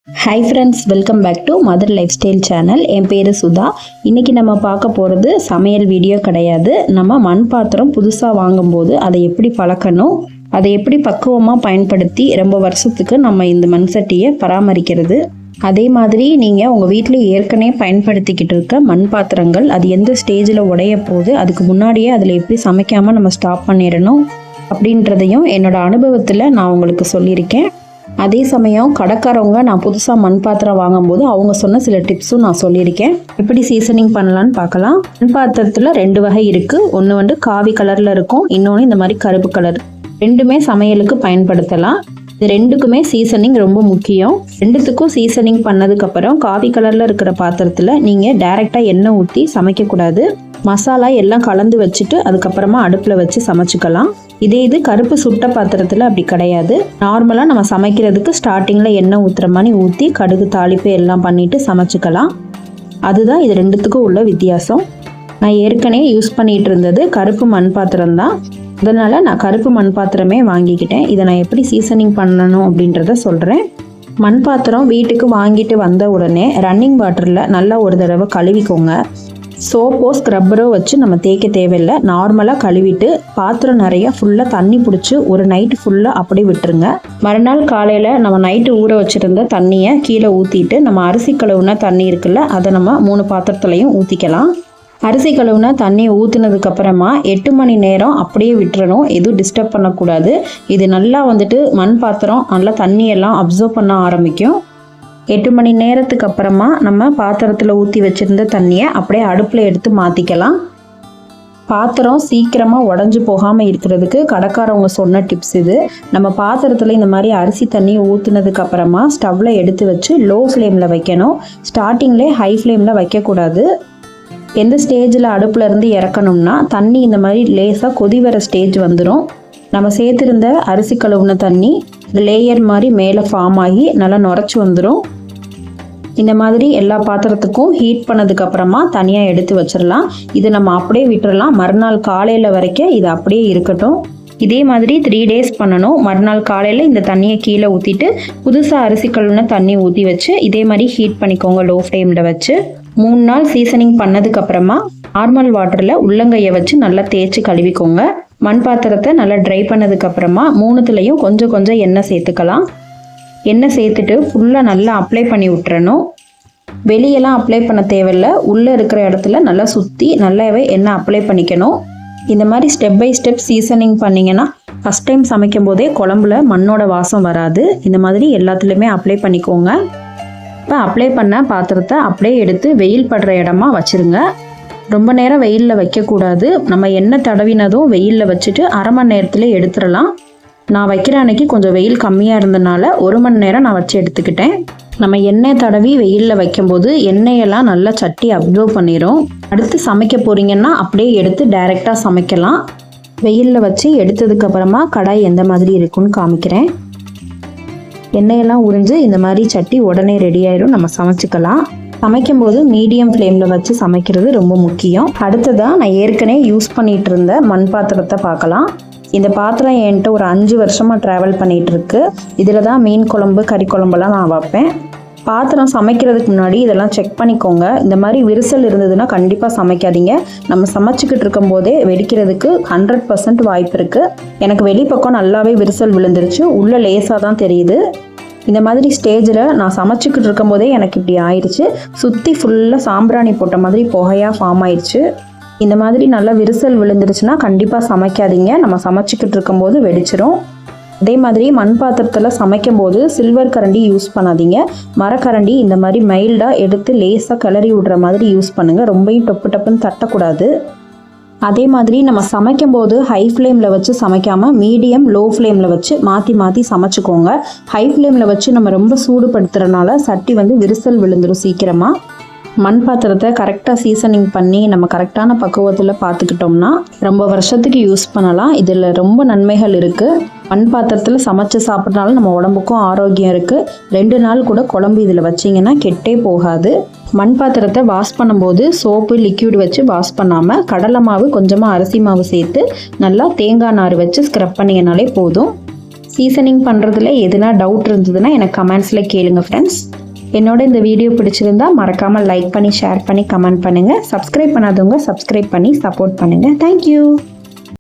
Hi friends, welcome back to mother lifestyle channel. என் பேர் சுதா. இன்றைக்கி நம்ம பார்க்க போகிறது சமையல் வீடியோ கிடையாது. நம்ம மண் பாத்திரம் புதுசாக வாங்கும்போது அதை எப்படி பழக்கணும், அதை எப்படி பக்குவமாக பயன்படுத்தி ரொம்ப வருஷத்துக்கு நம்ம இந்த மண் சட்டியை பராமரிக்கிறது, அதே மாதிரி நீங்கள் உங்கள் வீட்டில் ஏற்கனவே பயன்படுத்திக்கிட்டு இருக்க மண் பாத்திரங்கள் அது எந்த ஸ்டேஜில் உடைய போகுது, அதுக்கு முன்னாடியே அதில் எப்படி சமைக்காமல் நம்ம ஸ்டாப் பண்ணிடணும் அப்படின்றதையும் என்னோடய அனுபவத்தில் நான் உங்களுக்கு சொல்லியிருக்கேன். அதே சமயம் கடைக்காரவங்க நான் புதுசாக மண் பாத்திரம் வாங்கும்போது அவங்க சொன்ன சில டிப்ஸும் நான் சொல்லியிருக்கேன். எப்படி சீசனிங் பண்ணலான்னு பார்க்கலாம். மண் பாத்திரத்தில் 2 வகை இருக்குது. ஒன்று காவி கலரில் இருக்கும், இன்னொன்று இந்த மாதிரி கருப்பு கலர். ரெண்டுமே சமையலுக்கு பயன்படுத்தலாம். இது ரெண்டுக்குமே சீசனிங் ரொம்ப முக்கியம். ரெண்டுத்துக்கும் சீசனிங் பண்ணதுக்கப்புறம் காவி கலரில் இருக்கிற பாத்திரத்தில் நீங்கள் டைரெக்டாக எண்ணெய் ஊற்றி சமைக்கக்கூடாது. மசாலா எல்லாம் கலந்து வச்சுட்டு அதுக்கப்புறமா அடுப்பில் வச்சு சமைச்சிக்கலாம். இது கருப்பு சுட்ட பாத்திரத்தில் அப்படி கிடையாது. நார்மலாக நம்ம சமைக்கிறதுக்கு ஸ்டார்டிங்கில் எண்ணெய் ஊற்றுற மாதிரி ஊற்றி கடுகு தாளிப்பு எல்லாம் பண்ணிவிட்டு சமைச்சிக்கலாம். அதுதான் இது ரெண்டுத்துக்கும் உள்ள வித்தியாசம். நான் ஏற்கனவே யூஸ் பண்ணிகிட்டு இருந்தது கருப்பு மண் பாத்திரம் தான். அதனால் நான் கருப்பு மண் பாத்திரமே வாங்கிக்கிட்டேன். இதை நான் எப்படி சீசனிங் பண்ணணும் அப்படின்றத சொல்கிறேன். மண் பாத்திரம் வீட்டுக்கு வாங்கிட்டு வந்த உடனே ரன்னிங் வாட்டரில் நல்லா ஒரு தடவை கழுவிக்கோங்க. சோப்போ ஸ்க்ரப்பரோ வச்சு நம்ம தேய்க்க தேவையில்லை. நார்மலாக கழுவிட்டு பாத்திரம் நிறைய ஃபுல்லாக தண்ணி பிடிச்சி ஒரு நைட்டு ஃபுல்லாக அப்படியே விட்டுருங்க. மறுநாள் காலையில் நம்ம நைட்டு ஊற வச்சுருந்த தண்ணியை கீழே ஊற்றிட்டு நம்ம அரிசி கழுவுன தண்ணி இருக்குல்ல, அதை நம்ம 3 பாத்திரத்துலையும் ஊற்றிக்கலாம். அரிசி கழுவுன தண்ணியை ஊற்றுனதுக்கப்புறமா 8 மணி நேரம் அப்படியே விட்டுறணும். எதுவும் டிஸ்டர்ப் பண்ணக்கூடாது. இது நல்லா மண் பாத்திரம் நல்லா தண்ணியெல்லாம் அப்சர்வ் பண்ண ஆரம்பிக்கும். 8 மணி நேரத்துக்கு அப்புறமா நம்ம பாத்திரத்தில் ஊற்றி வச்சுருந்த தண்ணியை அப்படியே அடுப்பில் எடுத்து மாற்றிக்கலாம். பாத்திரம் சீக்கிரமாக உடஞ்சி போகாமல் இருக்கிறதுக்கு கடைக்காரவங்க சொன்ன டிப்ஸ் இது. நம்ம பாத்திரத்தில் இந்த மாதிரி அரிசி தண்ணியை ஊற்றுனதுக்கு அப்புறமா ஸ்டவ்வில் எடுத்து வச்சு லோ ஃப்ளேமில் வைக்கணும். ஸ்டார்டிங்லேயே ஹை ஃப்ளேமில் வைக்கக்கூடாது. எந்த ஸ்டேஜில் அடுப்பில் இருந்து இறக்கணும்னா தண்ணி இந்த மாதிரி லேசாக கொதி வர ஸ்டேஜ் வந்துடும். நம்ம சேர்த்துருந்த அரிசி கழுவுன தண்ணி லேயர் மாதிரி மேலே ஃபார்ம் ஆகி நல்லா நுரைச்சி வந்துடும். இந்த மாதிரி எல்லா பாத்திரத்துக்கும் ஹீட் பண்ணதுக்கப்புறமா தனியாக எடுத்து வச்சிடலாம். இது நம்ம அப்படியே விட்டுறலாம். மறுநாள் காலையில் வரைக்கும் இது அப்படியே இருக்கட்டும். இதே மாதிரி 3 days பண்ணணும். மறுநாள் காலையில் இந்த தண்ணியை கீழே ஊற்றிட்டு புதுசாக அரிசி கழுவுன தண்ணி ஊற்றி வச்சு இதே மாதிரி ஹீட் பண்ணிக்கோங்க லோ ஃப்ளேமில் வச்சு. 3 நாள் சீசனிங் பண்ணதுக்கப்புறமா நார்மல் வாட்டரில் உள்ளங்கையை வச்சு நல்லா தேய்ச்சி கழுவிக்கோங்க. மண் பாத்திரத்தை நல்லா ட்ரை பண்ணதுக்கப்புறமா 3துலேயும் கொஞ்சம் கொஞ்சம் எண்ணெய் சேர்த்துக்கலாம். எண்ணெய் சேர்த்துட்டு ஃபுல்லாக நல்லா அப்ளை பண்ணி விட்டுறணும். வெளியெல்லாம் அப்ளை பண்ண தேவையில்லை. உள்ளே இருக்கிற இடத்துல நல்லா சுற்றி நல்லாவே எண்ணெய் அப்ளை பண்ணிக்கணும். இந்த மாதிரி ஸ்டெப் பை ஸ்டெப் சீசனிங் பண்ணிங்கன்னா ஃபஸ்ட் டைம் சமைக்கும் போதே குழம்புல மண்ணோட வாசம் வராது. இந்த மாதிரி எல்லாத்துலேயுமே அப்ளை பண்ணிக்கோங்க. இப்போ அப்ளை பண்ண பாத்திரத்தை அப்படியே எடுத்து வெயில் படுற இடமா வச்சுருங்க. ரொம்ப நேரம் வெயிலில் வைக்கக்கூடாது. நம்ம எண்ணெய் தடவினதும் வெயிலில் வச்சுட்டு அரை மணி நேரத்தில் எடுத்துடலாம். நான் வைக்கிற அன்னைக்கு கொஞ்சம் வெயில் கம்மியாக இருந்தனால 1 மணி நேரம் நான் வச்சு எடுத்துக்கிட்டேன். நம்ம எண்ணெய் தடவி வெயிலில் வைக்கும்போது எண்ணெயெல்லாம் நல்லா சட்டி அப்சர்வ் பண்ணிடும். அடுத்து சமைக்க போகிறீங்கன்னா அப்படியே எடுத்து டைரெக்டாக சமைக்கலாம். வெயிலில் வச்சு எடுத்ததுக்கப்புறமா கடாய் எந்த மாதிரி இருக்குன்னு காமிக்கிறேன். எண்ணெயெல்லாம் உறிஞ்சு இந்த மாதிரி சட்டி உடனே ரெடி ஆயிடும். நம்ம சமைச்சிக்கலாம். சமைக்கும்போது மீடியம் ஃப்ளேமில் வச்சு சமைக்கிறது ரொம்ப முக்கியம். அடுத்ததாக நான் ஏற்கனவே யூஸ் பண்ணிகிட்டு இருந்த மண் பாத்திரத்தை பார்க்கலாம். இந்த பாத்திரம் என்கிட்ட ஒரு 5 வருஷமாக ட்ராவல் பண்ணிகிட்ருக்கு. இதில் தான் மீன் குழம்பு கறி குழம்பெல்லாம் நான் வைப்பேன். பாத்திரம் சமைக்கிறதுக்கு முன்னாடி இதெல்லாம் செக் பண்ணிக்கோங்க. இந்த மாதிரி விரிசல் இருந்ததுன்னா கண்டிப்பாக சமைக்காதீங்க. நம்ம சமைச்சிக்கிட்டு இருக்கும் போதே வெடிக்கிறதுக்கு 100% வாய்ப்பு இருக்குது. எனக்கு வெளிப்பக்கம் நல்லாவே விரிசல் விழுந்துருச்சு. உள்ளே லேசாக தான் தெரியுது. இந்த மாதிரி ஸ்டேஜில் நான் சமைச்சிக்கிட்டு இருக்கும் போதே எனக்கு இப்படி ஆயிடுச்சு. சுற்றி ஃபுல்லாக சாம்பிராணி போட்ட மாதிரி புகையாக ஃபார்ம் ஆயிடுச்சு. இந்த மாதிரி நல்லா விரிசல் விழுந்துருச்சுன்னா கண்டிப்பாக சமைக்காதீங்க. நம்ம சமைச்சிக்கிட்டு இருக்கும்போது வெடிச்சிரும். அதே மாதிரி மண் பாத்திரத்தில் சமைக்கும் போது சில்வர் கரண்டி யூஸ் பண்ணாதீங்க. மரக்கரண்டி இந்த மாதிரி மைல்டாக எடுத்து லேசாக கிளறி விடுற மாதிரி யூஸ் பண்ணுங்கள். ரொம்பவும் டப்பு டப்புன்னு தட்டக்கூடாது. அதே மாதிரி நம்ம சமைக்கும்போது ஹை ஃப்ளேமில் வச்சு சமைக்காமல் மீடியம் லோ ஃப்ளேமில் வச்சு மாற்றி மாற்றி சமைச்சிக்கோங்க. ஹை ஃப்ளேமில் வச்சு நம்ம ரொம்ப சூடுபடுத்துறதுனால சட்டி விரிசல் விழுந்துடும் சீக்கிரமாக. மண் பாத்திரத்தை கரெக்டாக சீசனிங் பண்ணி நம்ம கரெக்டான பக்குவத்தில் பார்த்துக்கிட்டோம்னா ரொம்ப வருஷத்துக்கு யூஸ் பண்ணலாம். இதில் ரொம்ப நன்மைகள் இருக்குது. மண் பாத்திரத்தில் சமைச்சு சாப்பிட்றனால நம்ம உடம்புக்கும் ஆரோக்கியம் இருக்குது. 2 நாள் கூட குழம்பு இதில் வச்சிங்கன்னா கெட்டே போகாது. மண் பாத்திரத்தை வாஷ் பண்ணும்போது சோப்பு லிக்யூட் வச்சு வாஷ் பண்ணாமல் கடலை மாவு கொஞ்சமாக அரிசி மாவு சேர்த்து நல்லா தேங்காய் நார் வச்சு ஸ்க்ரப் பண்ணிங்கனாலே போதும். சீசனிங் பண்ணுறதுல எதுனா டவுட் இருந்ததுன்னா எனக்கு கமெண்ட்ஸில் கேளுங்க ஃப்ரெண்ட்ஸ். என்னோட இந்த வீடியோ பிடிச்சிருந்தா மறக்காமல் லைக் பண்ணி ஷேர் பண்ணி கமெண்ட் பண்ணுங்கள். சப்ஸ்கிரைப் பண்ணாதவங்க சப்ஸ்கிரைப் பண்ணி சப்போர்ட் பண்ணுங்கள். தேங்க்யூ.